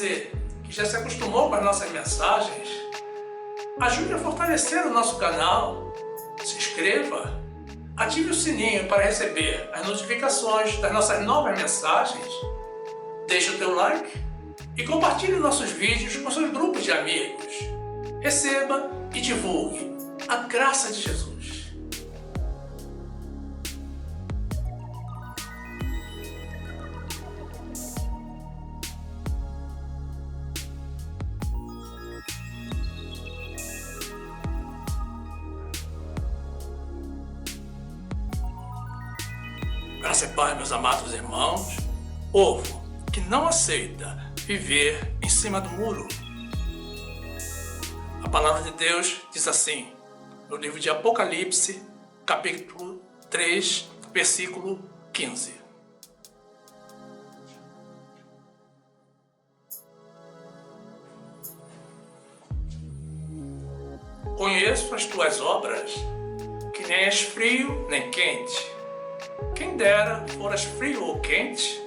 você que já se acostumou com as nossas mensagens, ajude a fortalecer o nosso canal, se inscreva, ative o sininho para receber as notificações das nossas novas mensagens, deixe o teu like e compartilhe nossos vídeos com seus grupos de amigos. Receba e divulgue a graça de Jesus. Graça e paz, meus amados irmãos. Povo que não aceita viver em cima do muro. A palavra de Deus diz assim, no livro de Apocalipse, capítulo 3, versículo 15. Conheço as tuas obras, que nem és frio nem quente. Quem dera foras frio ou quente.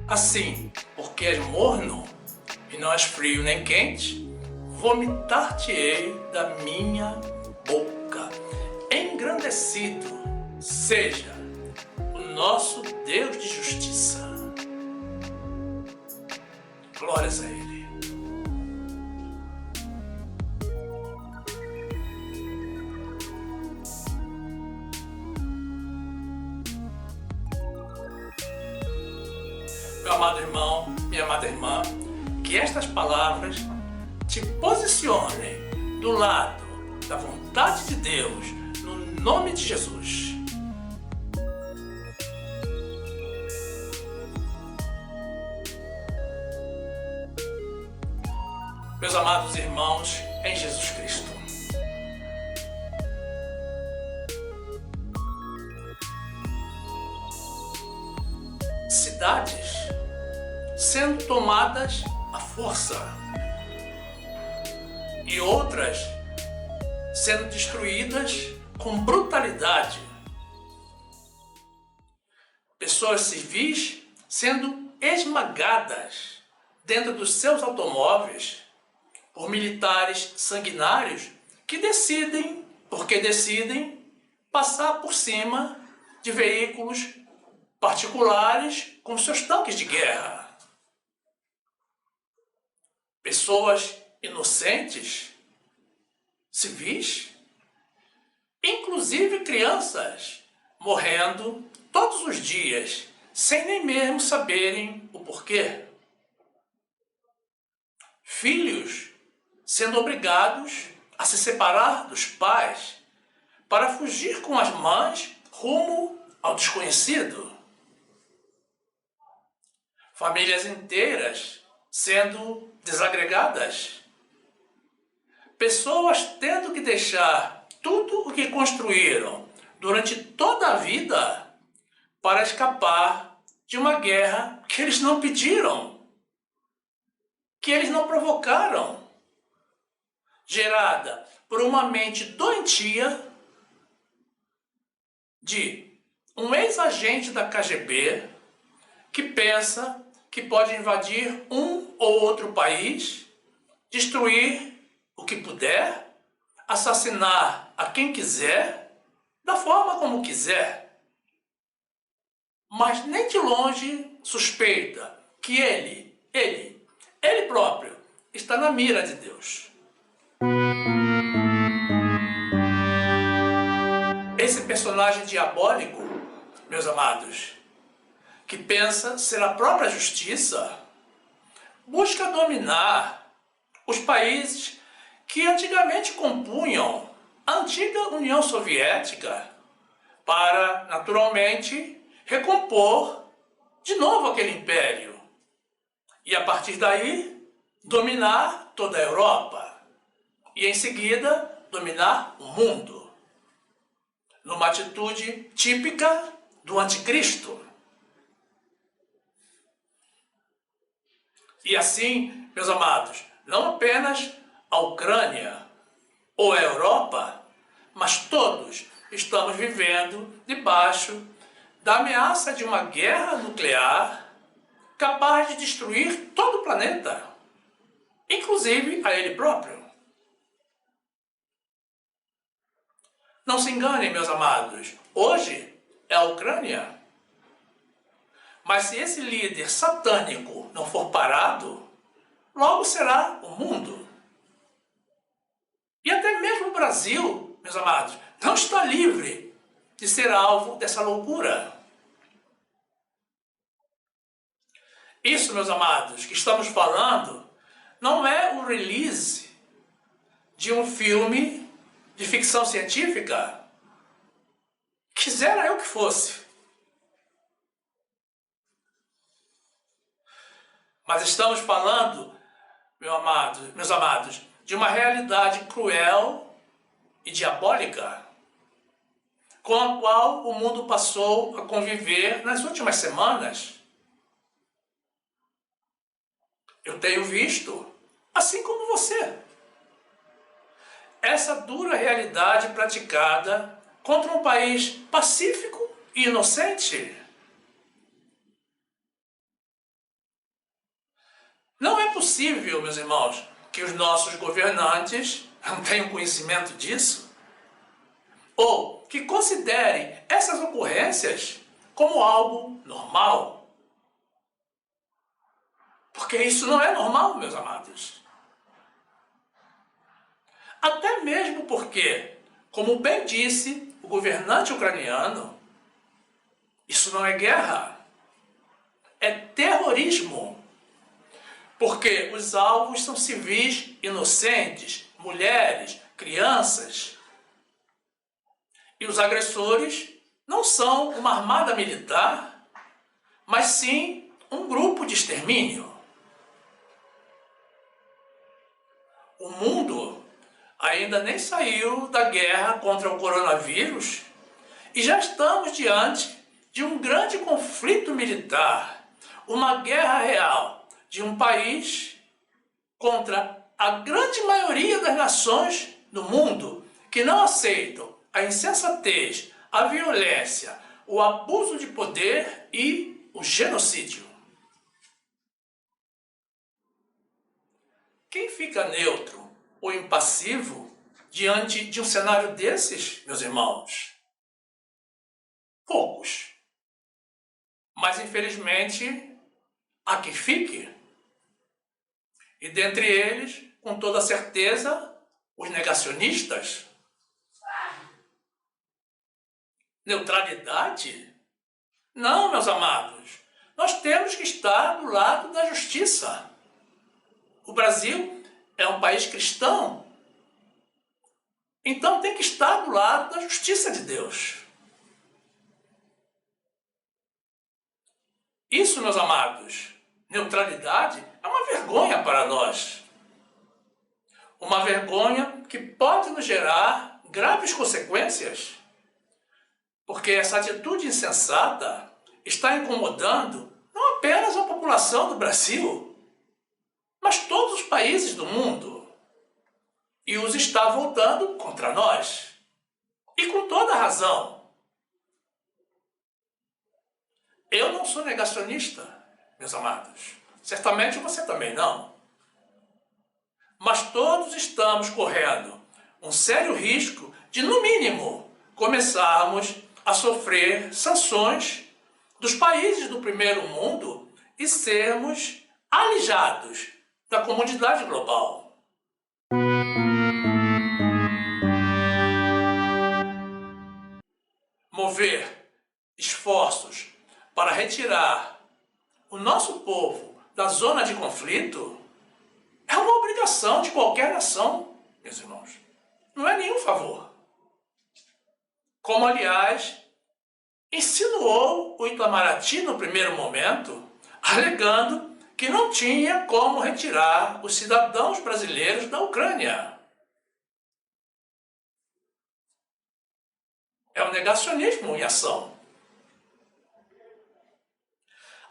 Assim, porque és morno e não és frio nem quente, vomitar-te-ei da minha boca. Engrandecido seja o nosso Deus de justiça. Glórias a Ele. Meu amado irmão, minha amada irmã, que estas palavras te posicionem do lado da vontade de Deus, no nome de Jesus. Meus amados irmãos em Jesus Cristo, cidades sendo tomadas à força e outras sendo destruídas com brutalidade. Pessoas civis sendo esmagadas dentro dos seus automóveis por militares sanguinários que decidem passar por cima de veículos particulares com seus tanques de guerra. Pessoas inocentes, civis, inclusive crianças, morrendo todos os dias, sem nem mesmo saberem o porquê. Filhos sendo obrigados a se separar dos pais para fugir com as mães rumo ao desconhecido. Famílias inteiras sendo desagregadas. Pessoas tendo que deixar tudo o que construíram durante toda a vida para escapar de uma guerra que eles não pediram, que eles não provocaram, gerada por uma mente doentia de um ex-agente da KGB que pensa que pode invadir um ou outro país, destruir o que puder, assassinar a quem quiser, da forma como quiser. Mas nem de longe suspeita que ele próprio está na mira de Deus. Esse personagem diabólico, meus amados, que pensa ser a própria justiça, busca dominar os países que antigamente compunham a antiga União Soviética para, naturalmente, recompor de novo aquele império e, a partir daí, dominar toda a Europa e, em seguida, dominar o mundo, numa atitude típica do anticristo. E assim, meus amados, não apenas a Ucrânia ou a Europa, mas todos estamos vivendo debaixo da ameaça de uma guerra nuclear capaz de destruir todo o planeta, inclusive a ele próprio. Não se enganem, meus amados, hoje é a Ucrânia. Mas se esse líder satânico não for parado, logo será o mundo. E até mesmo o Brasil, meus amados, não está livre de ser alvo dessa loucura. Isso, meus amados, que estamos falando, não é o release de um filme de ficção científica. Quisera eu que fosse. Mas estamos falando, meus amados, de uma realidade cruel e diabólica, com a qual o mundo passou a conviver nas últimas semanas. Eu tenho visto, assim como você, essa dura realidade praticada contra um país pacífico e inocente. Não é possível, meus irmãos, que os nossos governantes não tenham conhecimento disso, ou que considerem essas ocorrências como algo normal. Porque isso não é normal, meus amados. Até mesmo porque, como bem disse o governante ucraniano, isso não é guerra, é terrorismo. Porque os alvos são civis inocentes, mulheres, crianças. E os agressores não são uma armada militar, mas sim um grupo de extermínio. O mundo ainda nem saiu da guerra contra o coronavírus e já estamos diante de um grande conflito militar, uma guerra real de um país contra a grande maioria das nações do mundo que não aceitam a insensatez, a violência, o abuso de poder e o genocídio. Quem fica neutro ou impassivo diante de um cenário desses, meus irmãos? Poucos. Mas, infelizmente, há quem fique. E dentre eles, com toda certeza, os negacionistas. Neutralidade? Não, meus amados. Nós temos que estar do lado da justiça. O Brasil é um país cristão. Então tem que estar do lado da justiça de Deus. Isso, meus amados, neutralidade é uma vergonha para nós. Uma vergonha que pode nos gerar graves consequências. Porque essa atitude insensata está incomodando não apenas a população do Brasil, mas todos os países do mundo. E os está voltando contra nós. E com toda razão. Eu não sou negacionista, meus amados. Certamente você também não. Mas todos estamos correndo um sério risco de, no mínimo, começarmos a sofrer sanções dos países do primeiro mundo e sermos alijados da comunidade global. Mover esforços para retirar o nosso povo da zona de conflito é uma obrigação de qualquer nação, meus irmãos. Não é nenhum favor. Como, aliás, insinuou o Itamaraty no primeiro momento, alegando que não tinha como retirar os cidadãos brasileiros da Ucrânia. É o negacionismo em ação.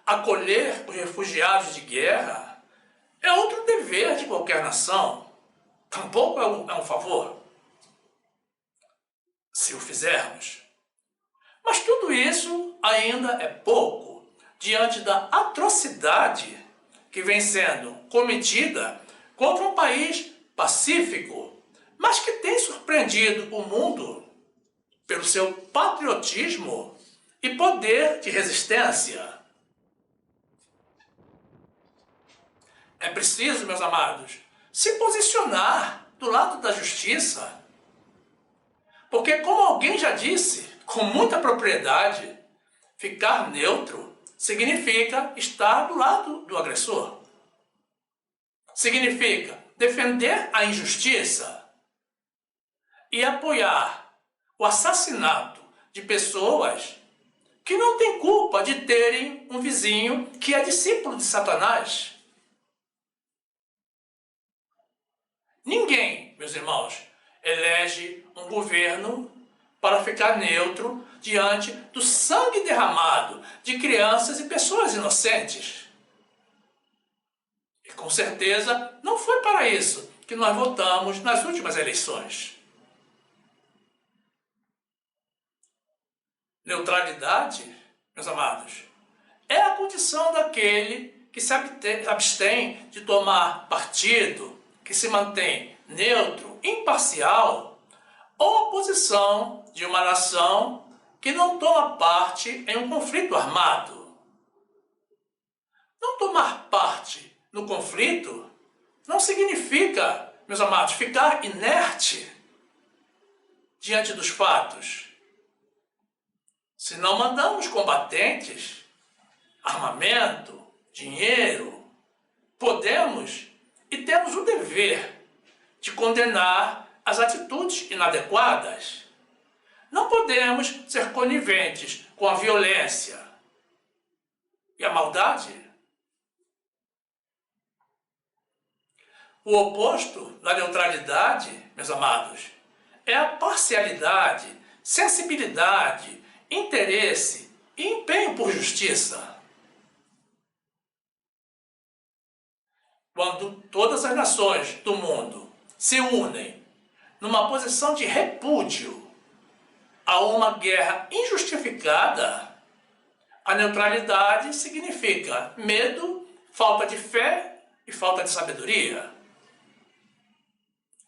Acolher os refugiados de guerra é outro dever de qualquer nação. Tampouco é um favor, se o fizermos. Mas tudo isso ainda é pouco diante da atrocidade que vem sendo cometida contra um país pacífico, mas que tem surpreendido o mundo pelo seu patriotismo e poder de resistência. É preciso, meus amados, se posicionar do lado da justiça. Porque, como alguém já disse, com muita propriedade, ficar neutro significa estar do lado do agressor. Significa defender a injustiça e apoiar o assassinato de pessoas que não têm culpa de terem um vizinho que é discípulo de Satanás. Ninguém, meus irmãos, elege um governo para ficar neutro diante do sangue derramado de crianças e pessoas inocentes. E com certeza não foi para isso que nós votamos nas últimas eleições. Neutralidade, meus amados, é a condição daquele que se abstém de tomar partido, que se mantém neutro, imparcial, ou a posição de uma nação que não toma parte em um conflito armado. Não tomar parte no conflito não significa, meus amados, ficar inerte diante dos fatos. Se não mandamos combatentes, armamento, dinheiro, podemos e temos o dever de condenar as atitudes inadequadas. Não podemos ser coniventes com a violência e a maldade. O oposto da neutralidade, meus amados, é a parcialidade, sensibilidade, interesse e empenho por justiça. Quando todas as nações do mundo se unem numa posição de repúdio a uma guerra injustificada, a neutralidade significa medo, falta de fé e falta de sabedoria.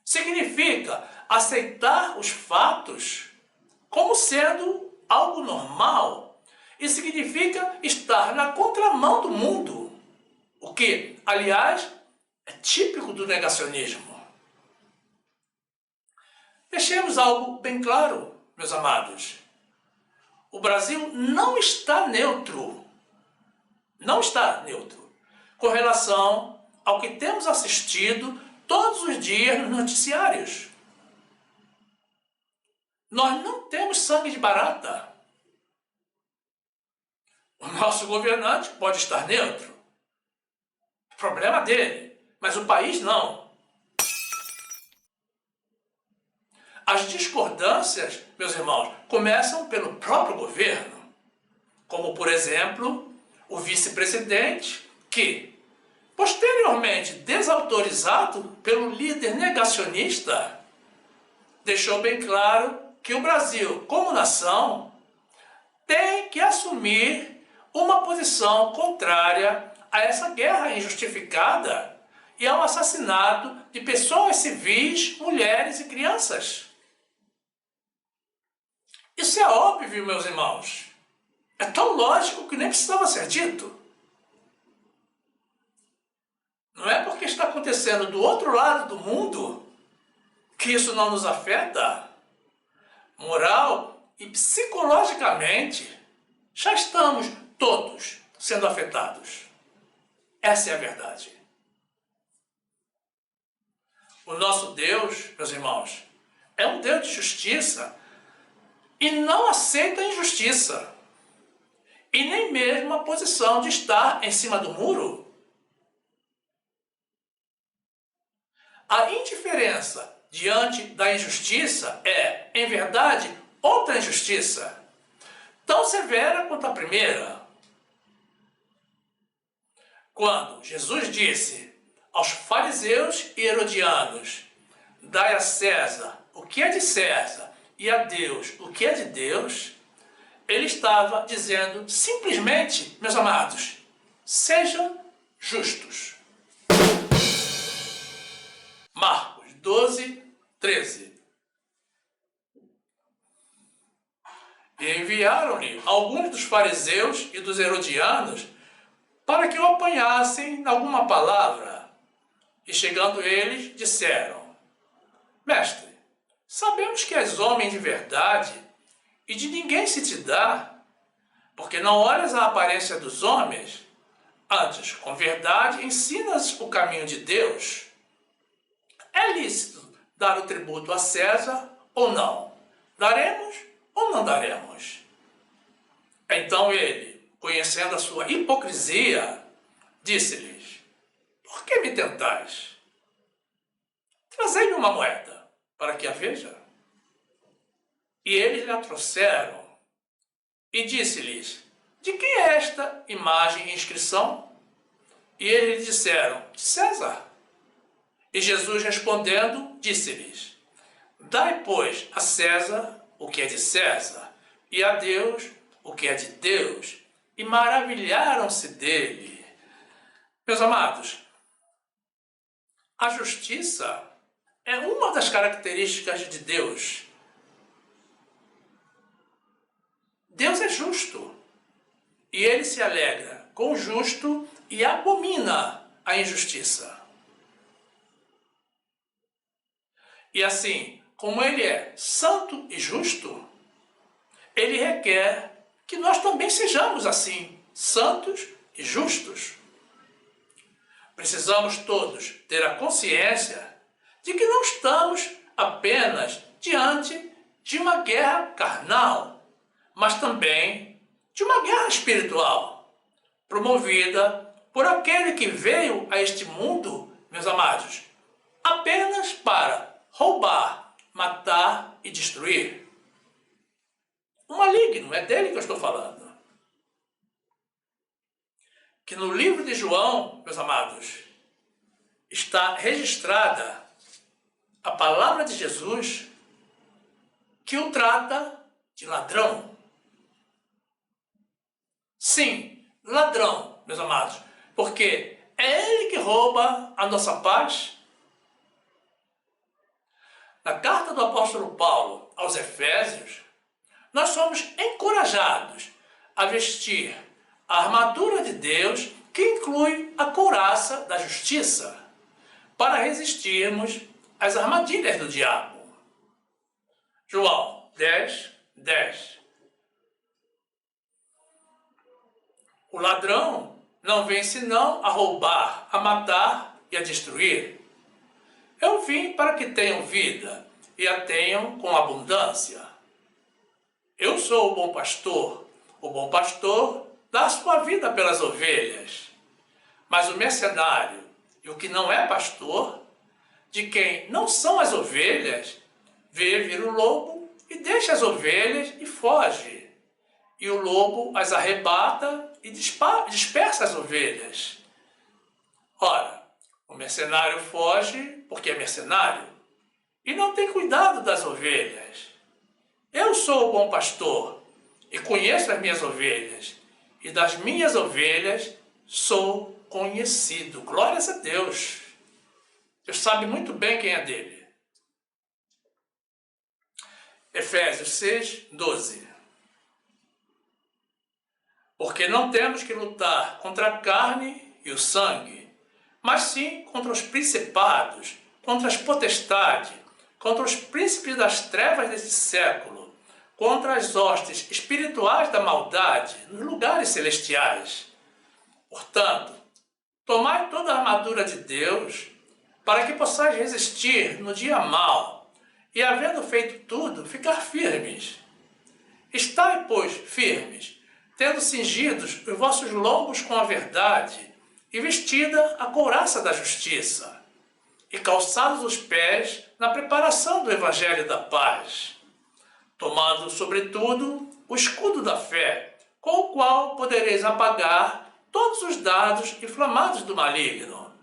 Significa aceitar os fatos como sendo algo normal e significa estar na contramão do mundo, o que, aliás, é típico do negacionismo. Deixemos algo bem claro, meus amados. O Brasil não está neutro, com relação ao que temos assistido todos os dias nos noticiários. Nós não temos sangue de barata. O nosso governante pode estar neutro. Problema dele, mas o país não. As discordâncias, meus irmãos, começam pelo próprio governo, como, por exemplo, o vice-presidente que, posteriormente desautorizado pelo líder negacionista, deixou bem claro que o Brasil, como nação, tem que assumir uma posição contrária a essa guerra injustificada e ao assassinato de pessoas civis, mulheres e crianças. Isso é óbvio, meus irmãos. É tão lógico que nem precisava ser dito. Não é porque está acontecendo do outro lado do mundo que isso não nos afeta. Moral e psicologicamente, já estamos todos sendo afetados. Essa é a verdade. O nosso Deus, meus irmãos, é um Deus de justiça e não aceita a injustiça. E nem mesmo a posição de estar em cima do muro. A indiferença diante da injustiça é, em verdade, outra injustiça, tão severa quanto a primeira. Quando Jesus disse aos fariseus e herodianos: dai a César o que é de César e a Deus o que é de Deus, ele estava dizendo simplesmente, meus amados, sejam justos. Marcos 12, 13. E enviaram-lhe alguns dos fariseus e dos herodianos para que o apanhassem em alguma palavra. E chegando eles, disseram: Mestre, sabemos que és homem de verdade e de ninguém se te dá, porque não olhas a aparência dos homens, antes, com verdade, ensinas o caminho de Deus. É lícito dar o tributo a César ou não? Daremos ou não daremos? Então ele, conhecendo a sua hipocrisia, disse-lhes: Por que me tentais? Trazei-me uma moeda, para que a veja. E eles lhe a trouxeram, e disse-lhes: De quem é esta imagem e inscrição? E eles lhe disseram: De César. E Jesus respondendo, disse-lhes: Dai, pois, a César o que é de César, e a Deus o que é de Deus. E maravilharam-se dele. Meus amados, a justiça é uma das características de Deus. Deus é justo, e ele se alegra com o justo e abomina a injustiça. E assim, como ele é santo e justo, ele requer que nós também sejamos assim, santos e justos. Precisamos todos ter a consciência de que não estamos apenas diante de uma guerra carnal, mas também de uma guerra espiritual, promovida por aquele que veio a este mundo, meus amados, apenas para roubar, matar e destruir. O maligno, é dele que eu estou falando. Que no livro de João, meus amados, está registrada a palavra de Jesus que o trata de ladrão. Sim, ladrão, meus amados, porque é ele que rouba a nossa paz. Na carta do apóstolo Paulo aos Efésios, nós somos encorajados a vestir a armadura de Deus, que inclui a couraça da justiça, para resistirmos às armadilhas do diabo. João 10, 10. O ladrão não vem senão a roubar, a matar e a destruir. Eu vim para que tenham vida e a tenham com abundância. Eu sou o bom pastor. O bom pastor dá a sua vida pelas ovelhas. Mas o mercenário e o que não é pastor, de quem não são as ovelhas, vê vir o lobo e deixa as ovelhas e foge. E o lobo as arrebata e dispersa as ovelhas. Ora, o mercenário foge porque é mercenário e não tem cuidado das ovelhas. Eu sou o bom pastor e conheço as minhas ovelhas, e das minhas ovelhas sou conhecido. Glórias a Deus. Deus sabe muito bem quem é dele. Efésios 6, 12. Porque não temos que lutar contra a carne e o sangue, mas sim contra os principados, contra as potestades, contra os príncipes das trevas desse século, contra as hostes espirituais da maldade nos lugares celestiais. Portanto, tomai toda a armadura de Deus, para que possais resistir no dia mau, e havendo feito tudo, ficar firmes. Estai, pois, firmes, tendo cingidos os vossos lombos com a verdade, e vestida a couraça da justiça, e calçados os pés na preparação do evangelho da paz, tomando, sobretudo, o escudo da fé, com o qual podereis apagar todos os dardos inflamados do maligno.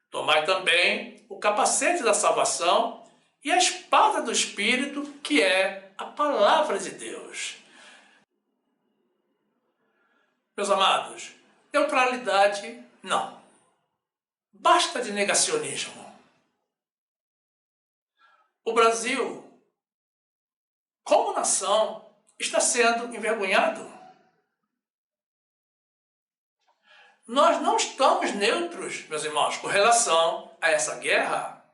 Tomai também o capacete da salvação e a espada do Espírito, que é a palavra de Deus. Meus amados, neutralidade não. Basta de negacionismo. O Brasil, como nação, está sendo envergonhado. Nós não estamos neutros, meus irmãos, com relação a essa guerra.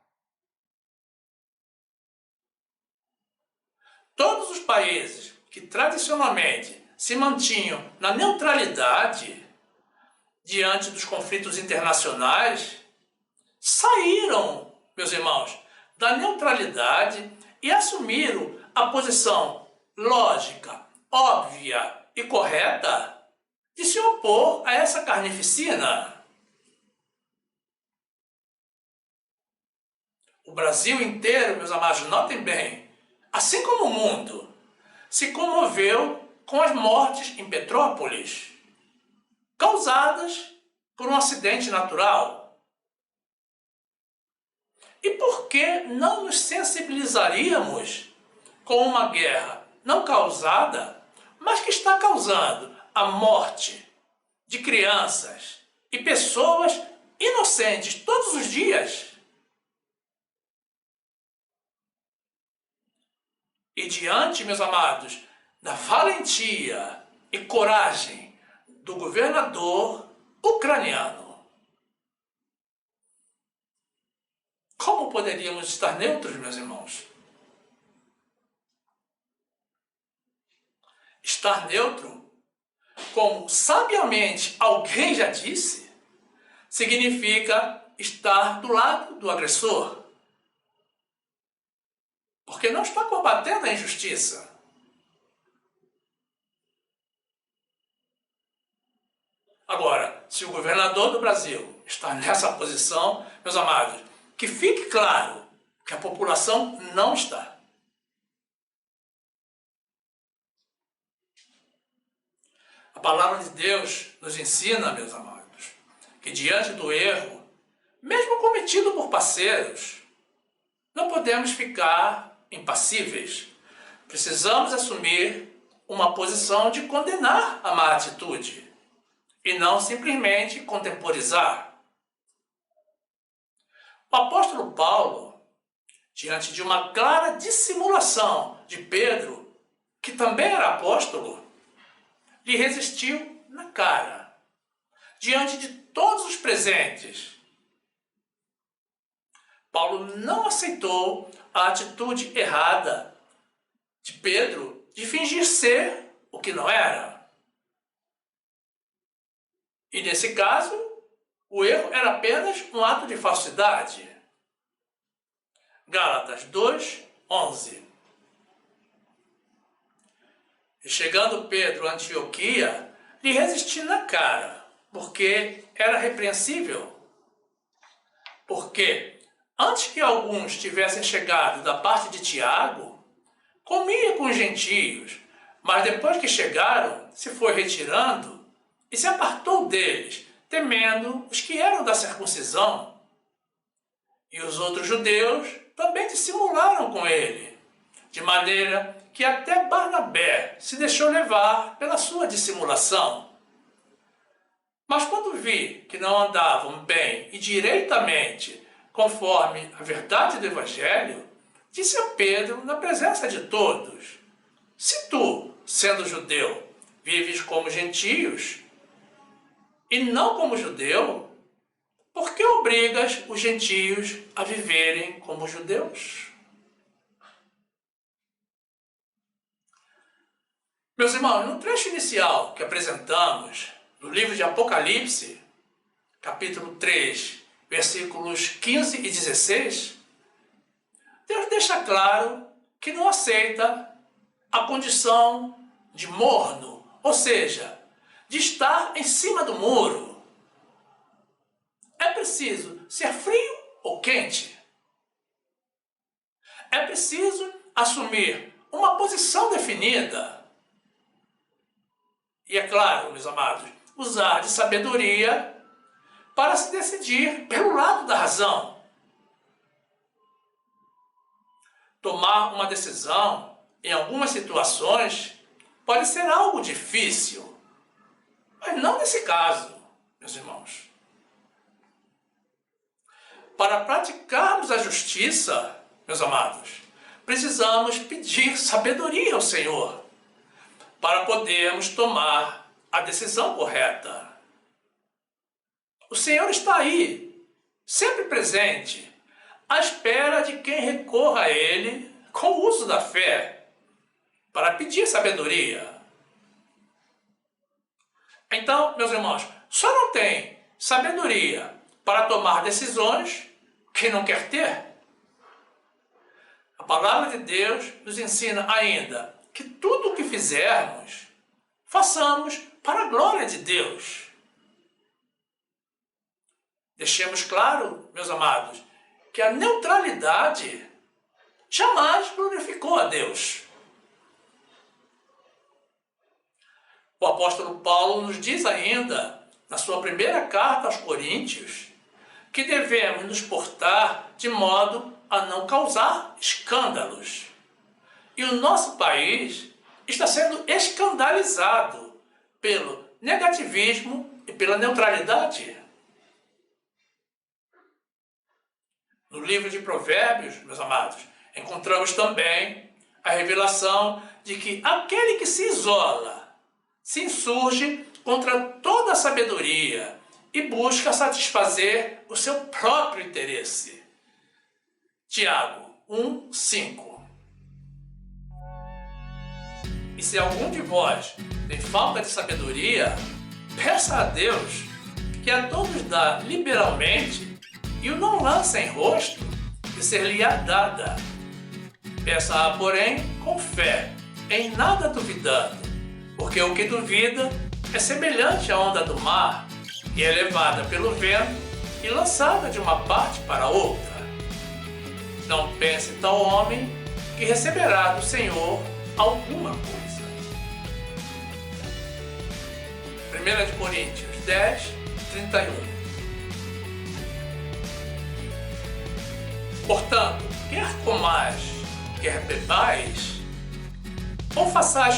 Todos os países que tradicionalmente se mantinham na neutralidade diante dos conflitos internacionais saíram, meus irmãos, da neutralidade e assumiram a posição lógica, óbvia e correta de se opor a essa carnificina. O Brasil inteiro, meus amados, notem bem, assim como o mundo, se comoveu com as mortes em Petrópolis, causadas por um acidente natural. E por que não nos sensibilizaríamos com uma guerra não causada, mas que está causando a morte de crianças e pessoas inocentes todos os dias? E diante, meus amados, da valentia e coragem do governador ucraniano, como poderíamos estar neutros, meus irmãos? Estar neutro, como sabiamente alguém já disse, significa estar do lado do agressor, porque não está combatendo a injustiça. Agora, se o governador do Brasil está nessa posição, meus amados, que fique claro que a população não está. A palavra de Deus nos ensina, meus amados, que diante do erro, mesmo cometido por parceiros, não podemos ficar impassíveis. Precisamos assumir uma posição de condenar a má atitude e não simplesmente contemporizar. O apóstolo Paulo, diante de uma clara dissimulação de Pedro, que também era apóstolo, lhe resistiu na cara, diante de todos os presentes. Paulo não aceitou a atitude errada de Pedro de fingir ser o que não era. E nesse caso, o erro era apenas um ato de falsidade. Gálatas 2, 11. E chegando Pedro a Antioquia, lhe resistiu na cara, porque era repreensível. Porque, antes que alguns tivessem chegado da parte de Tiago, comia com os gentios, mas depois que chegaram, se foi retirando e se apartou deles, temendo os que eram da circuncisão. E os outros judeus também dissimularam com ele, de maneira que até Barnabé se deixou levar pela sua dissimulação. Mas quando vi que não andavam bem e direitamente conforme a verdade do Evangelho, disse a Pedro na presença de todos: se tu, sendo judeu, vives como gentios e não como judeu, por que obrigas os gentios a viverem como judeus? Meus irmãos, no trecho inicial que apresentamos, no livro de Apocalipse, capítulo 3, versículos 15 e 16, Deus deixa claro que não aceita a condição de morno, ou seja, de estar em cima do muro. É preciso ser frio ou quente. É preciso assumir uma posição definida. E é claro, meus amados, usar de sabedoria para se decidir pelo lado da razão. Tomar uma decisão, em algumas situações, pode ser algo difícil. Mas não nesse caso, meus irmãos. Para praticarmos a justiça, meus amados, precisamos pedir sabedoria ao Senhor para podermos tomar a decisão correta. O Senhor está aí, sempre presente, à espera de quem recorra a Ele com o uso da fé, para pedir sabedoria. Então, meus irmãos, só não tem sabedoria para tomar decisões quem não quer ter. A palavra de Deus nos ensina ainda que tudo o que fizermos, façamos para a glória de Deus. Deixemos claro, meus amados, que a neutralidade jamais glorificou a Deus. O apóstolo Paulo nos diz ainda, na sua primeira carta aos Coríntios, que devemos nos portar de modo a não causar escândalos. E o nosso país está sendo escandalizado pelo negativismo e pela neutralidade. No livro de Provérbios, meus amados, encontramos também a revelação de que aquele que se isola se insurge contra toda a sabedoria e busca satisfazer o seu próprio interesse. Tiago 1:5. E se algum de vós tem falta de sabedoria, peça a Deus, que a todos dá liberalmente, e o não lança em rosto, e ser-lhe-á dada. Peça-a, porém, com fé, em nada duvidando, porque o que duvida é semelhante à onda do mar, que é levada pelo vento e lançada de uma parte para outra. Não pense tal homem que receberá do Senhor alguma coisa. 1 Coríntios 10:31. Portanto, quer comais, quer bebais, ou façais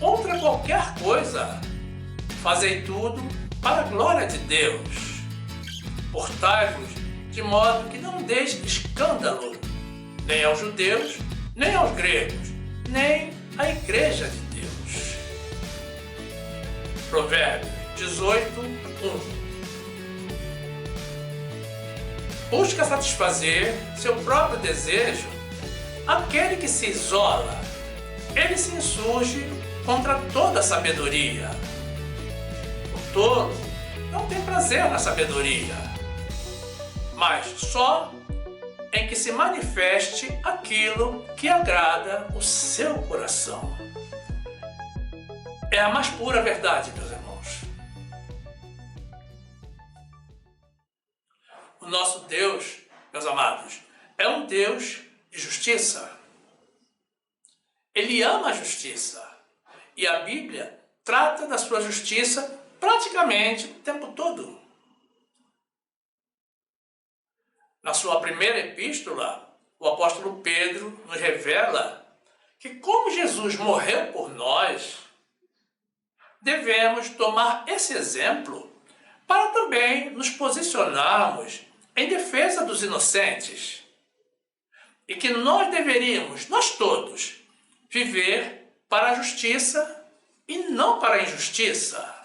outra qualquer coisa, fazei tudo para a glória de Deus. Portai-vos de modo que não deis escândalo, nem aos judeus, nem aos gregos, nem à igreja de Deus. Provérbios 18:1. Busca satisfazer seu próprio desejo. Aquele que se isola, ele se insurge contra toda sabedoria. O tolo não tem prazer na sabedoria, mas só em que se manifeste aquilo que agrada o seu coração. É a mais pura verdade, meus irmãos. O nosso Deus, meus amados, é um Deus de justiça. Ele ama a justiça. E a Bíblia trata da sua justiça praticamente o tempo todo. Na sua primeira epístola, o apóstolo Pedro nos revela que, como Jesus morreu por nós, devemos tomar esse exemplo para também nos posicionarmos em defesa dos inocentes. E que nós deveríamos, nós todos, viver para a justiça e não para a injustiça.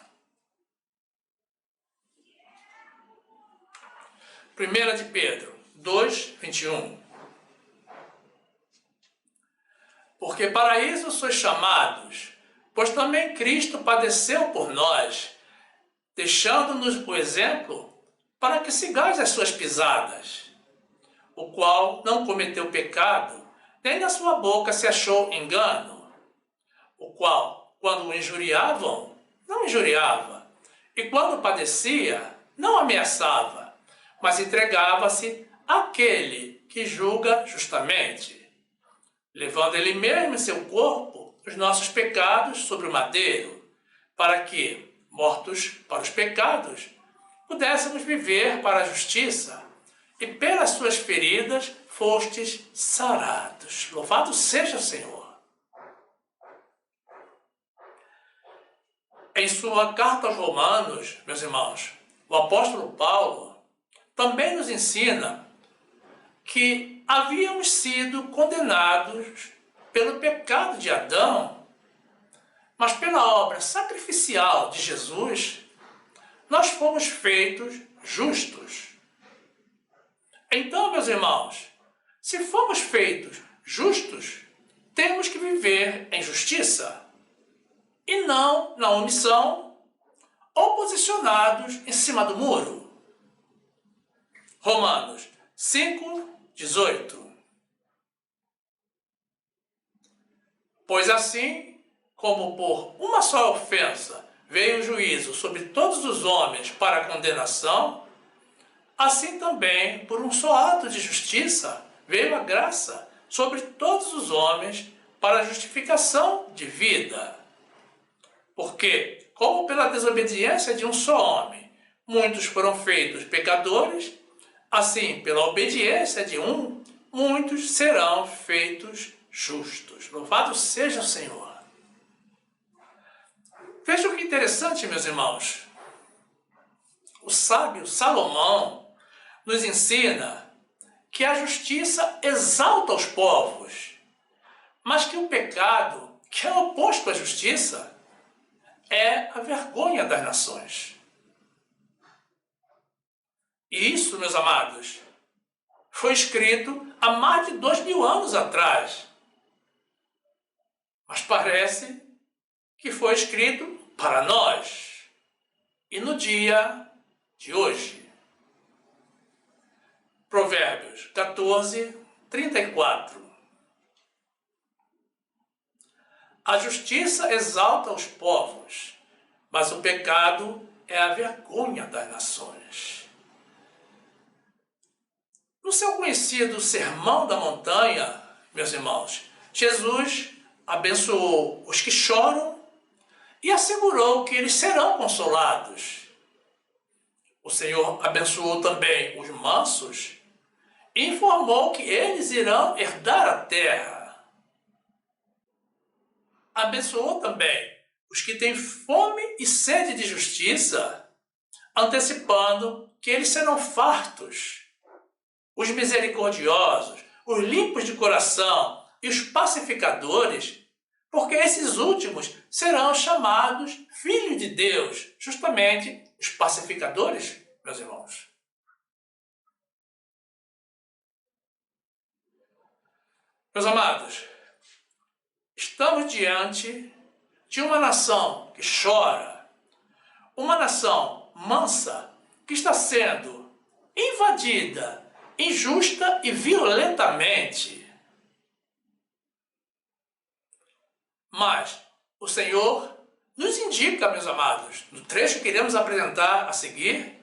1 de Pedro 2:21. Porque para isso sois chamados, pois também Cristo padeceu por nós, deixando-nos o exemplo para que sigais as suas pisadas, o qual não cometeu pecado, nem na sua boca se achou engano, o qual, quando o injuriavam, não injuriava, e quando padecia, não ameaçava, mas entregava-se àquele que julga justamente, levando ele mesmo em seu corpo os nossos pecados sobre o madeiro, para que, mortos para os pecados, pudéssemos viver para a justiça, e pelas suas feridas fostes sarados. Louvado seja o Senhor. Em sua carta aos Romanos, meus irmãos, o apóstolo Paulo também nos ensina que havíamos sido condenados pelo pecado de Adão, mas pela obra sacrificial de Jesus, nós fomos feitos justos. Então, meus irmãos, se fomos feitos justos, temos que viver em justiça e não na omissão ou posicionados em cima do muro. Romanos 5:18. Pois assim, como por uma só ofensa veio o juízo sobre todos os homens para a condenação, assim também, por um só ato de justiça, veio a graça sobre todos os homens para a justificação de vida. Porque, como pela desobediência de um só homem, muitos foram feitos pecadores, assim, pela obediência de um, muitos serão feitos justos. Louvado seja o Senhor. Vejam que interessante, meus irmãos. O sábio Salomão nos ensina que a justiça exalta os povos, mas que o pecado, que é oposto à justiça, é a vergonha das nações. E isso, meus amados, foi escrito há mais de 2000 anos atrás. Mas parece que foi escrito para nós e no dia de hoje. Provérbios 14:34. A justiça exalta os povos, mas o pecado é a vergonha das nações. No seu conhecido Sermão da Montanha, meus irmãos, Jesus abençoou os que choram e assegurou que eles serão consolados. O Senhor abençoou também os mansos e informou que eles irão herdar a terra. Abençoou também os que têm fome e sede de justiça, antecipando que eles serão fartos. Os misericordiosos, os limpos de coração e os pacificadores, porque esses últimos serão chamados filhos de Deus, justamente os pacificadores, meus irmãos. Meus amados, estamos diante de uma nação que chora, uma nação mansa que está sendo invadida injusta e violentamente. Mas o Senhor nos indica, meus amados, no trecho que iremos apresentar a seguir,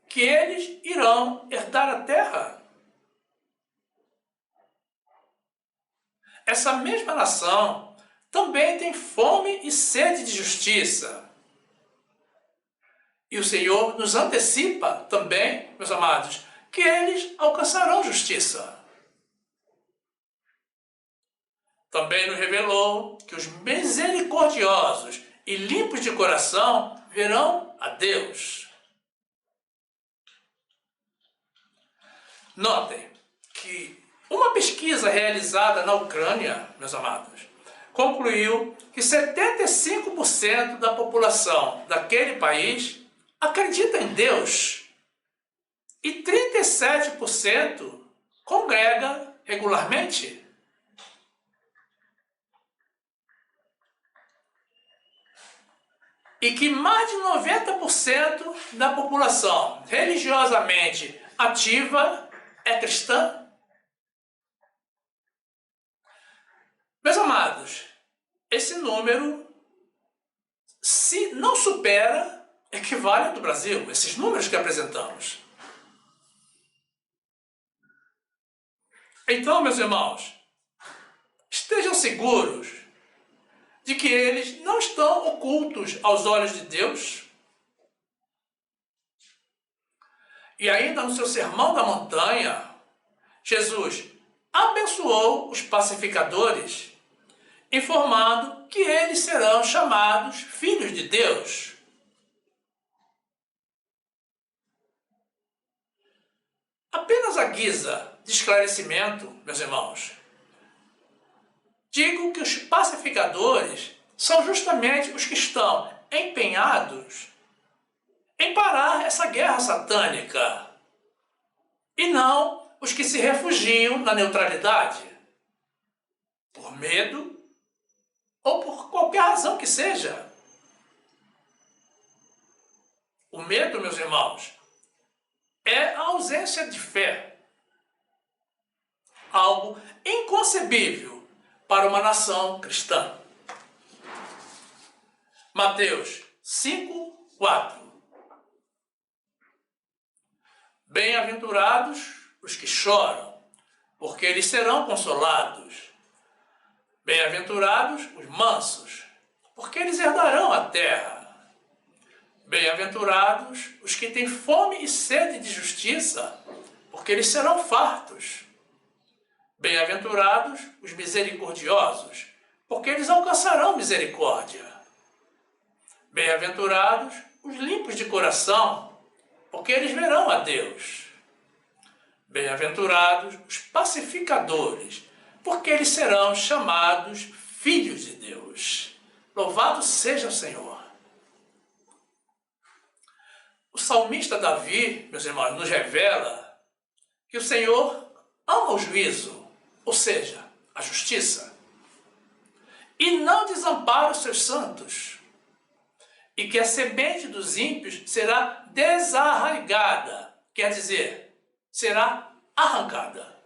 que eles irão herdar a terra. Essa mesma nação também tem fome e sede de justiça. E o Senhor nos antecipa também, meus amados, que eles alcançarão justiça. Também nos revelou que os misericordiosos e limpos de coração verão a Deus. Notem que uma pesquisa realizada na Ucrânia, meus amados, concluiu que 75% da população daquele país acredita em Deus e 37% congrega regularmente. E que mais de 90% da população religiosamente ativa é cristã. Meus amados, esse número, se não supera, equivale ao do Brasil, esses números que apresentamos. Então, meus irmãos, estejam seguros de que eles não estão ocultos aos olhos de Deus. E ainda no seu Sermão da Montanha, Jesus abençoou os pacificadores, informando que eles serão chamados filhos de Deus. Apenas à guisa de esclarecimento, meus irmãos, digo que os pacificadores são justamente os que estão empenhados em parar essa guerra satânica, e não os que se refugiam na neutralidade, por medo ou por qualquer razão que seja. O medo, meus irmãos, é a ausência de fé, algo inconcebível para uma nação cristã. Mateus 5:4. Bem-aventurados os que choram, porque eles serão consolados. Bem-aventurados os mansos, porque eles herdarão a terra. Bem-aventurados os que têm fome e sede de justiça, porque eles serão fartos. Bem-aventurados os misericordiosos, porque eles alcançarão misericórdia. Bem-aventurados os limpos de coração, porque eles verão a Deus. Bem-aventurados os pacificadores, porque eles serão chamados filhos de Deus. Louvado seja o Senhor. O salmista Davi, meus irmãos, nos revela que o Senhor ama o juízo, ou seja, a justiça, e não desampara os seus santos, e que a semente dos ímpios será desarraigada, quer dizer, será arrancada.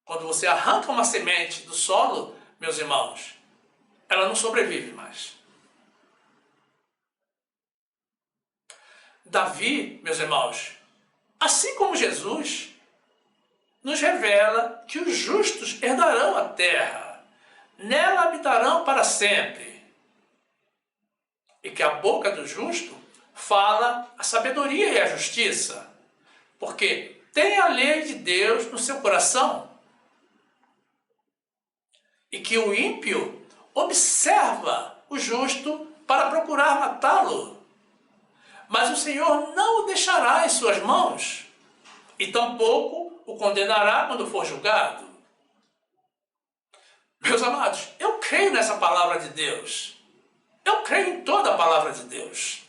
Quando você arranca uma semente do solo, meus irmãos, ela não sobrevive mais. Davi, meus irmãos, assim como Jesus, nos revela que os justos herdarão a terra, nela habitarão para sempre, e que a boca do justo fala a sabedoria e a justiça, porque tem a lei de Deus no seu coração, e que o ímpio observa o justo para procurar matá-lo, mas o Senhor não o deixará em suas mãos, e tampouco o condenará quando for julgado. Meus amados, eu creio nessa palavra de Deus. Eu creio em toda a palavra de Deus.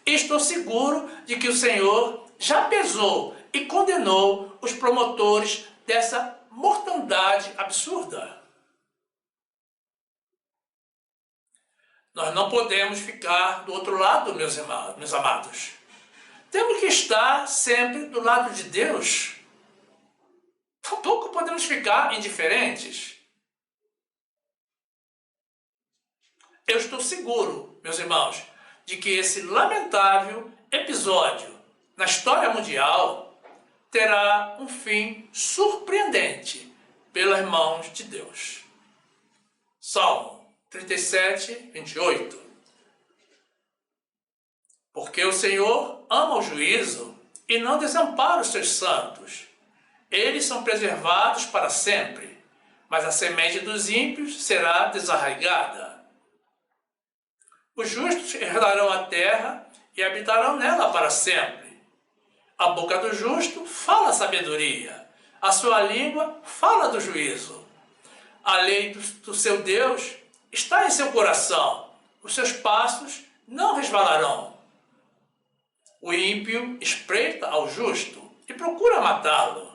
E estou seguro de que o Senhor já pesou e condenou os promotores dessa mortandade absurda. Nós não podemos ficar do outro lado, meus amados. Temos que estar sempre do lado de Deus. Tampouco podemos ficar indiferentes. Eu estou seguro, meus irmãos, de que esse lamentável episódio na história mundial terá um fim surpreendente pelas mãos de Deus. Salmo 37:28. Porque o Senhor ama o juízo e não desampara os seus santos. Eles são preservados para sempre, mas a semente dos ímpios será desarraigada. Os justos herdarão a terra e habitarão nela para sempre. A boca do justo fala a sabedoria, a sua língua fala do juízo. A lei do seu Deus está em seu coração, os seus passos não resvalarão. O ímpio espreita ao justo e procura matá-lo.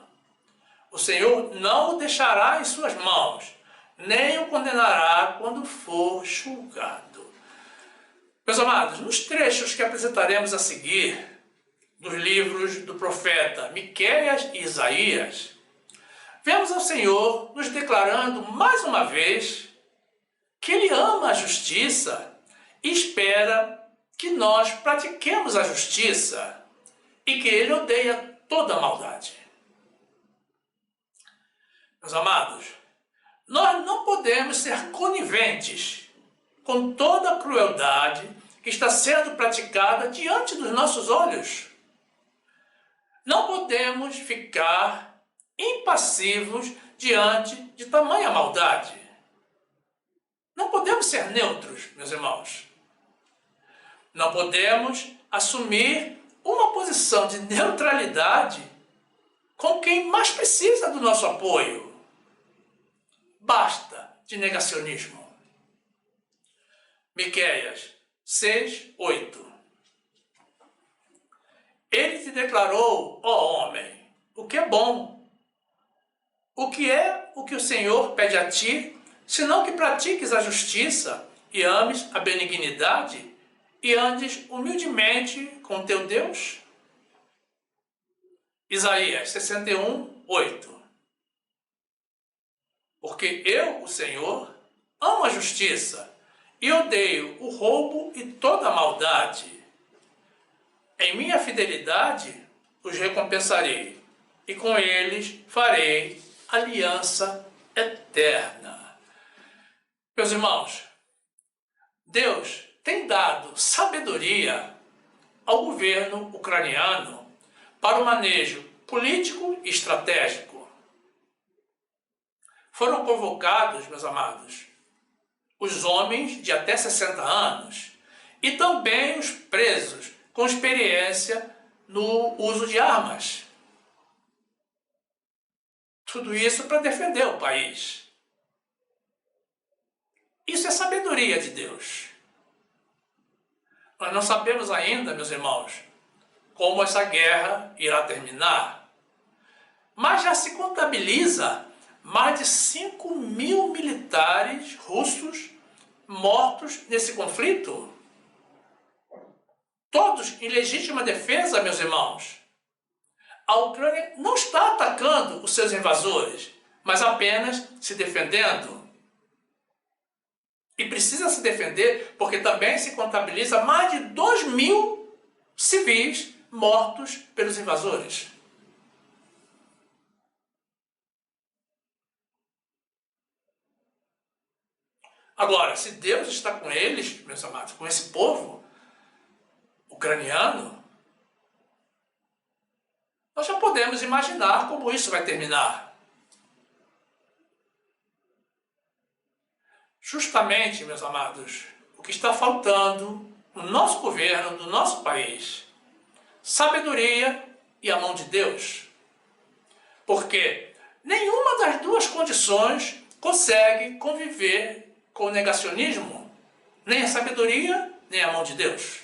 O Senhor não o deixará em suas mãos, nem o condenará quando for julgado. Meus amados, nos trechos que apresentaremos a seguir, dos livros do profeta Miqueias e Isaías, vemos ao Senhor nos declarando mais uma vez que Ele ama a justiça e espera que nós pratiquemos a justiça e que Ele odeia toda a maldade. Meus amados, nós não podemos ser coniventes com toda a crueldade que está sendo praticada diante dos nossos olhos. Não podemos ficar impassivos diante de tamanha maldade. Não podemos ser neutros, meus irmãos. Não podemos assumir uma posição de neutralidade com quem mais precisa do nosso apoio. Basta de negacionismo. Miqueias 6:8. Ele te declarou, ó homem, o que é bom. O que é o que o Senhor pede a ti, senão que pratiques a justiça e ames a benignidade e andes humildemente com teu Deus? Isaías 61:8. Porque eu, o Senhor, amo a justiça e odeio o roubo e toda a maldade. Em minha fidelidade os recompensarei, e com eles farei aliança eterna. Meus irmãos, Deus tem dado sabedoria ao governo ucraniano para o manejo político e estratégico. Foram convocados, meus amados, os homens de até 60 anos e também os presos com experiência no uso de armas. Tudo isso para defender o país. Isso é sabedoria de Deus. Nós não sabemos ainda, meus irmãos, como essa guerra irá terminar. Mas já se contabiliza mais de 5.000 militares russos mortos nesse conflito. Todos em legítima defesa, meus irmãos. A Ucrânia não está atacando os seus invasores, mas apenas se defendendo. E precisa se defender porque também se contabiliza mais de 2.000 civis mortos pelos invasores. Agora, se Deus está com eles, meus amados, com esse povo ucraniano, nós já podemos imaginar como isso vai terminar. Justamente, meus amados, o que está faltando no nosso governo, no nosso país, sabedoria e a mão de Deus. Porque nenhuma das duas condições consegue conviver com o negacionismo, nem a sabedoria, nem a mão de Deus.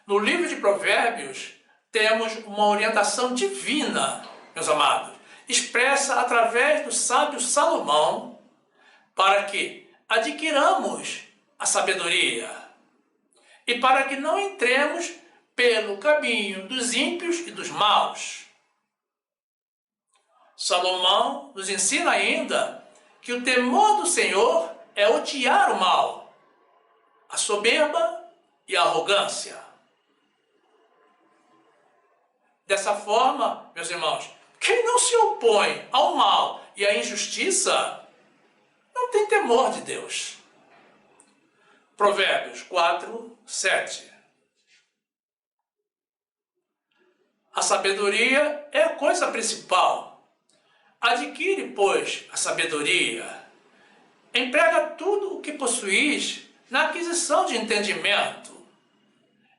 No livro de Provérbios, temos uma orientação divina, meus amados, expressa através do sábio Salomão, para que adquiramos a sabedoria e para que não entremos pelo caminho dos ímpios e dos maus. Salomão nos ensina ainda que o temor do Senhor é odiar o mal, a soberba e a arrogância. Dessa forma, meus irmãos, quem não se opõe ao mal e à injustiça não tem temor de Deus. Provérbios 4:7. A sabedoria é a coisa principal. Adquire, pois, a sabedoria. Emprega tudo o que possuís na aquisição de entendimento.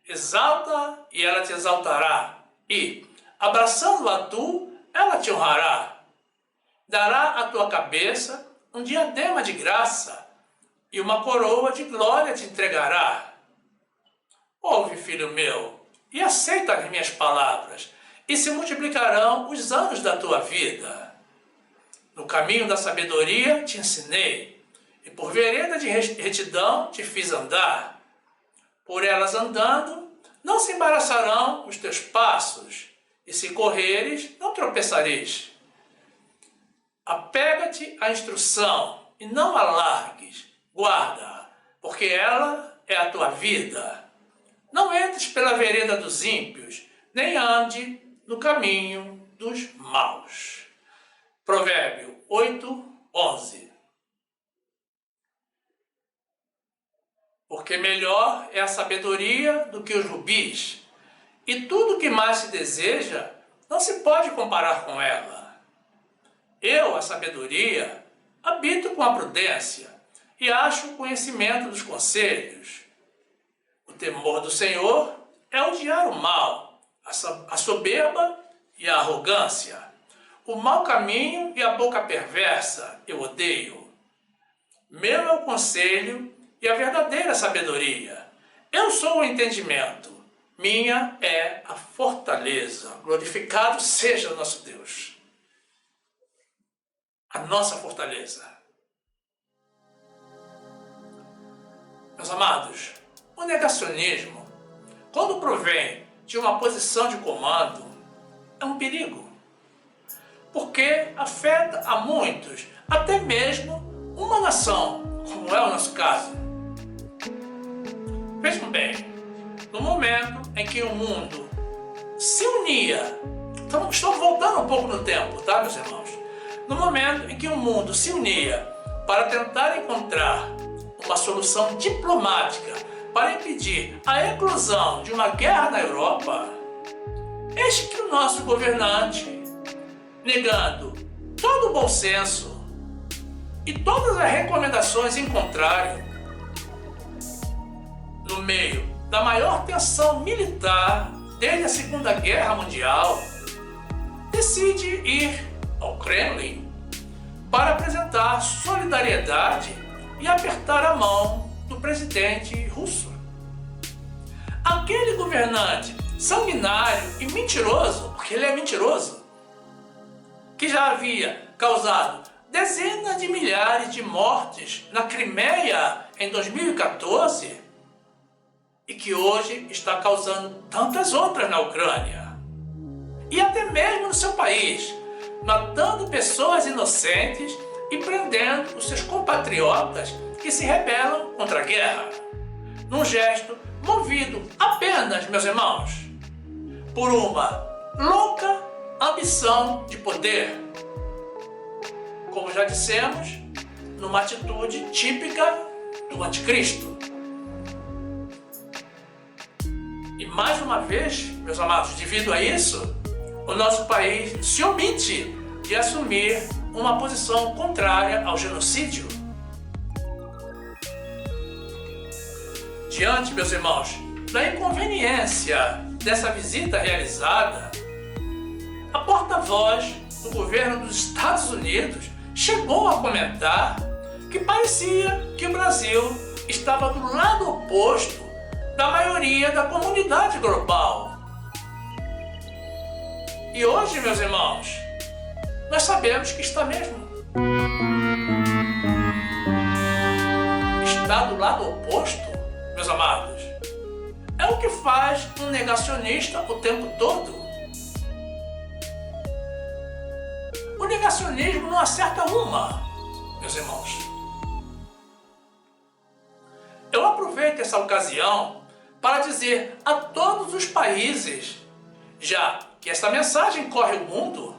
Exalta e ela te exaltará. E, abraçando-a tu, ela te honrará. Dará à tua cabeça um diadema de graça, e uma coroa de glória te entregará. Ouve, filho meu, e aceita as minhas palavras, e se multiplicarão os anos da tua vida. No caminho da sabedoria te ensinei, e por vereda de retidão te fiz andar. Por elas andando, não se embaraçarão os teus passos, e se correres, não tropeçareis. Apega-te à instrução, e não a largues, guarda, porque ela é a tua vida. Não entres pela vereda dos ímpios, nem ande no caminho dos maus. Provérbio 8:11. Porque melhor é a sabedoria do que os rubis, e tudo que mais se deseja não se pode comparar com ela. Eu, a sabedoria, Habito com a prudência e acho o conhecimento dos conselhos. O temor do Senhor é odiar o mal, a soberba e a arrogância. O mau caminho e a boca perversa eu odeio. Meu é o conselho e a verdadeira sabedoria. Eu sou o entendimento. Minha é a fortaleza. Glorificado seja nosso Deus. A nossa fortaleza. Meus amados, o negacionismo, quando provém de uma posição de comando, é um perigo. Porque afeta a muitos, até mesmo uma nação, como é o nosso caso. Vejam bem, no momento em que o mundo se unia, então estou voltando um pouco no tempo, tá, meus irmãos? No momento em que o mundo se unia para tentar encontrar uma solução diplomática para impedir a eclosão de uma guerra na Europa, eis que o nosso governante, negando todo o bom senso e todas as recomendações em contrário, no meio da maior tensão militar desde a Segunda Guerra Mundial, decide ir ao Kremlin para apresentar solidariedade e apertar a mão do presidente russo. Aquele governante sanguinário e mentiroso, porque ele é mentiroso, que já havia causado dezenas de milhares de mortes na Crimeia em 2014 e que hoje está causando tantas outras na Ucrânia e até mesmo no seu país, matando pessoas inocentes e prendendo os seus compatriotas que se rebelam contra a guerra, num gesto movido apenas, meus irmãos, por uma louca ambição de poder. Como já dissemos, numa atitude típica do anticristo. E mais uma vez, meus amados, devido a isso, o nosso país se omite de assumir uma posição contrária ao genocídio. Diante, meus irmãos, da inconveniência dessa visita realizada, a porta-voz do governo dos Estados Unidos chegou a comentar que parecia que o Brasil estava do lado oposto da maioria da comunidade global. E hoje, meus irmãos, nós sabemos que está mesmo. Está do lado oposto, meus amados, é o que faz um negacionista o tempo todo. O negacionismo não acerta uma, meus irmãos. Eu aproveito essa ocasião para dizer a todos os países, já que essa mensagem corre o mundo,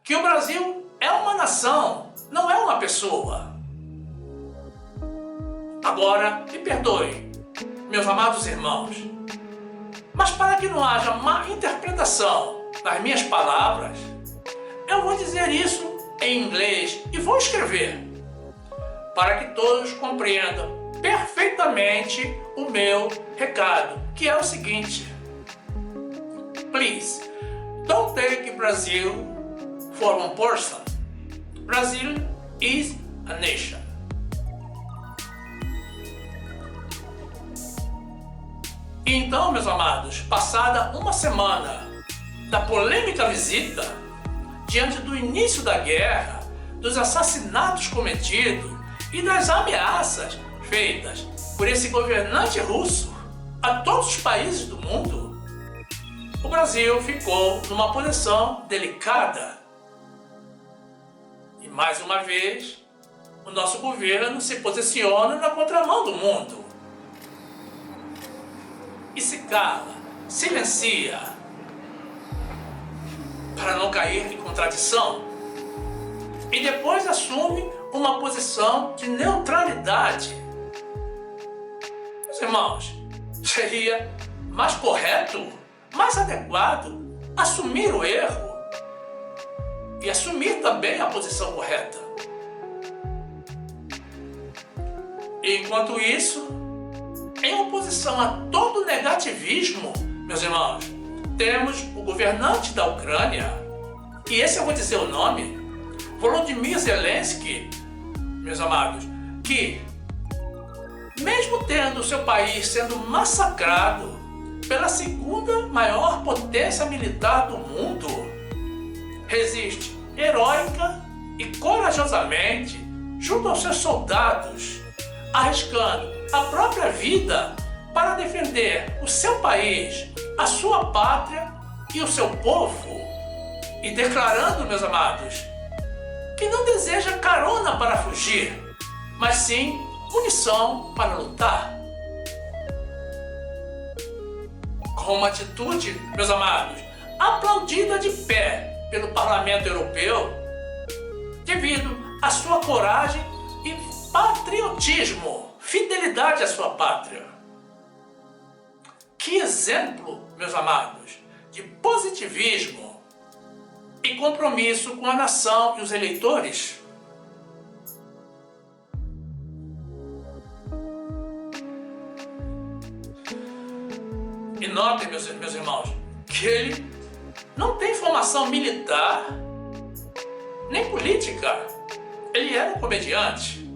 que o Brasil é uma nação, não é uma pessoa. Agora, me perdoem, meus amados irmãos, mas para que não haja má interpretação das minhas palavras, eu vou dizer isso em inglês e vou escrever, para que todos compreendam perfeitamente o meu recado, que é o seguinte: Please, don't take Brazil for one person. Brazil is a nation. Então, meus amados, passada uma semana da polêmica visita, diante do início da guerra, dos assassinatos cometidos e das ameaças feitas por esse governante russo a todos os países do mundo, o Brasil ficou numa posição delicada. E mais uma vez, o nosso governo se posiciona na contramão do mundo. E se cala, silencia, para não cair em contradição. E depois assume uma posição de neutralidade. Meus irmãos, seria mais correto, mais adequado assumir o erro e assumir também a posição correta. E enquanto isso, em oposição a todo negativismo, meus irmãos, temos o governante da Ucrânia, e esse eu vou dizer o nome, Volodymyr Zelensky, meus amados, que, mesmo tendo o seu país sendo massacrado pela segunda maior potência militar do mundo, resiste heróica e corajosamente junto aos seus soldados, arriscando a própria vida para defender o seu país, a sua pátria e o seu povo, e declarando, meus amados, que não deseja carona para fugir, mas sim munição para lutar. Com uma atitude, meus amados, aplaudida de pé pelo Parlamento Europeu, devido à sua coragem e patriotismo, fidelidade à sua pátria. Que exemplo, meus amados, de positivismo e compromisso com a nação e os eleitores. E notem, meus irmãos, que ele não tem formação militar, nem política. Ele era um comediante,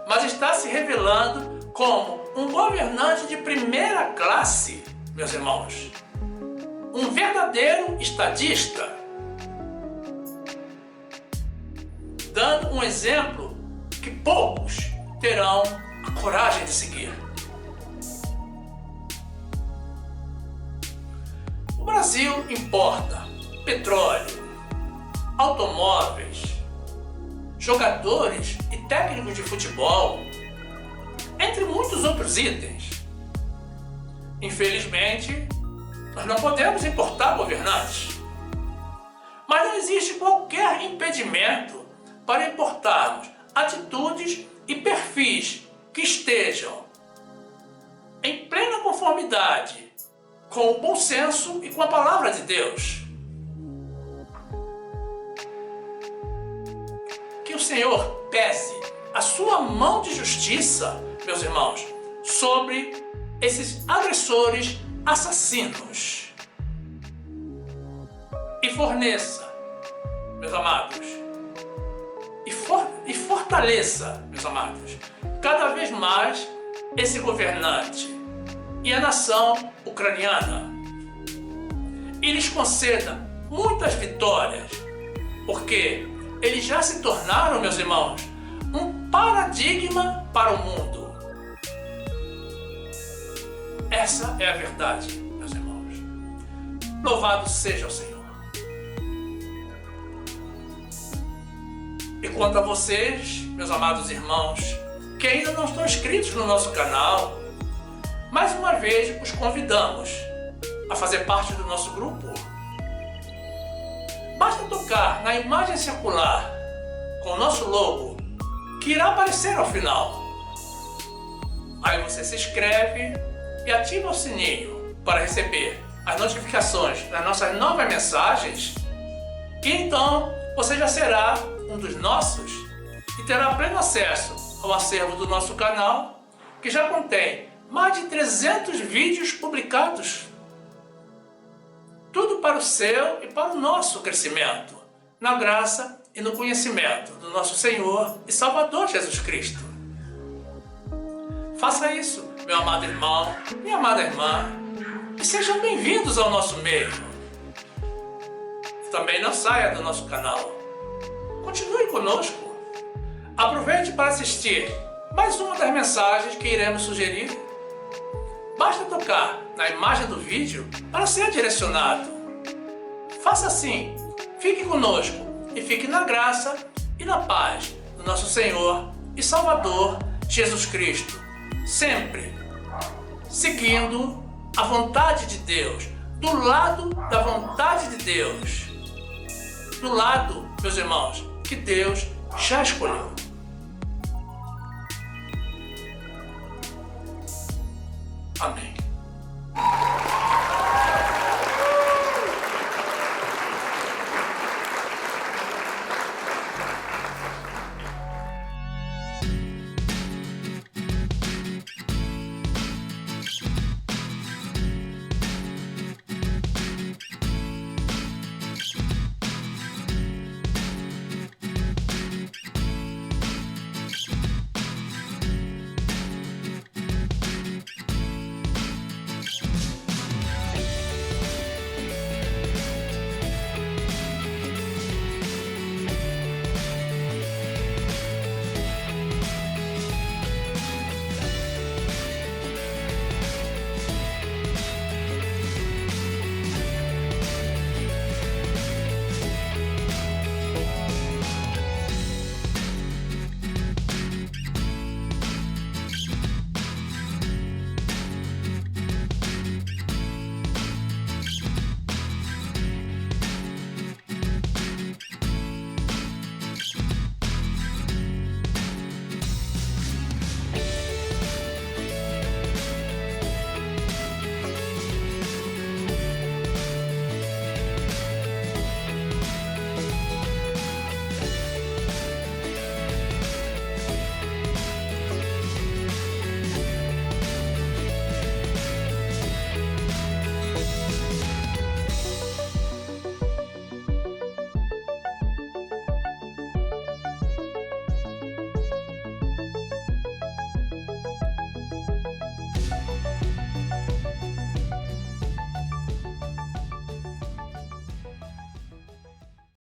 mas está se revelando como um governante de primeira classe, meus irmãos. Um verdadeiro estadista, dando um exemplo que poucos terão a coragem de seguir. O Brasil importa petróleo, automóveis, jogadores e técnicos de futebol, entre muitos outros itens. Infelizmente, nós não podemos importar governantes. Mas não existe qualquer impedimento para importarmos atitudes e perfis que estejam em plena conformidade com o bom senso e com a palavra de Deus. Que o Senhor pese a sua mão de justiça, meus irmãos, sobre esses agressores assassinos e forneça, meus amados, e fortaleça, meus amados, cada vez mais esse governante e a nação ucraniana, e lhes conceda muitas vitórias, porque eles já se tornaram, meus irmãos, um paradigma para o mundo. Essa é a verdade, meus irmãos. Louvado seja o Senhor. E quanto a vocês, meus amados irmãos, que ainda não estão inscritos no nosso canal, mais uma vez os convidamos a fazer parte do nosso grupo. Basta tocar na imagem circular com o nosso logo, que irá aparecer ao final. Aí você se inscreve e ativa o sininho para receber as notificações das nossas novas mensagens, e então você já será um dos nossos e terá pleno acesso ao acervo do nosso canal, que já contém mais de 300 vídeos publicados. Tudo para o seu e para o nosso crescimento, na graça e no conhecimento do nosso Senhor e Salvador Jesus Cristo. Faça isso, meu amado irmão, minha amada irmã, e sejam bem-vindos ao nosso meio. Também não saia do nosso canal. Continue conosco. Aproveite para assistir mais uma das mensagens que iremos sugerir. Basta tocar na imagem do vídeo para ser direcionado. Faça assim, fique conosco e fique na graça e na paz do nosso Senhor e Salvador Jesus Cristo, sempre seguindo a vontade de Deus, do lado da vontade de Deus, do lado, meus irmãos, que Deus já escolheu. Amém.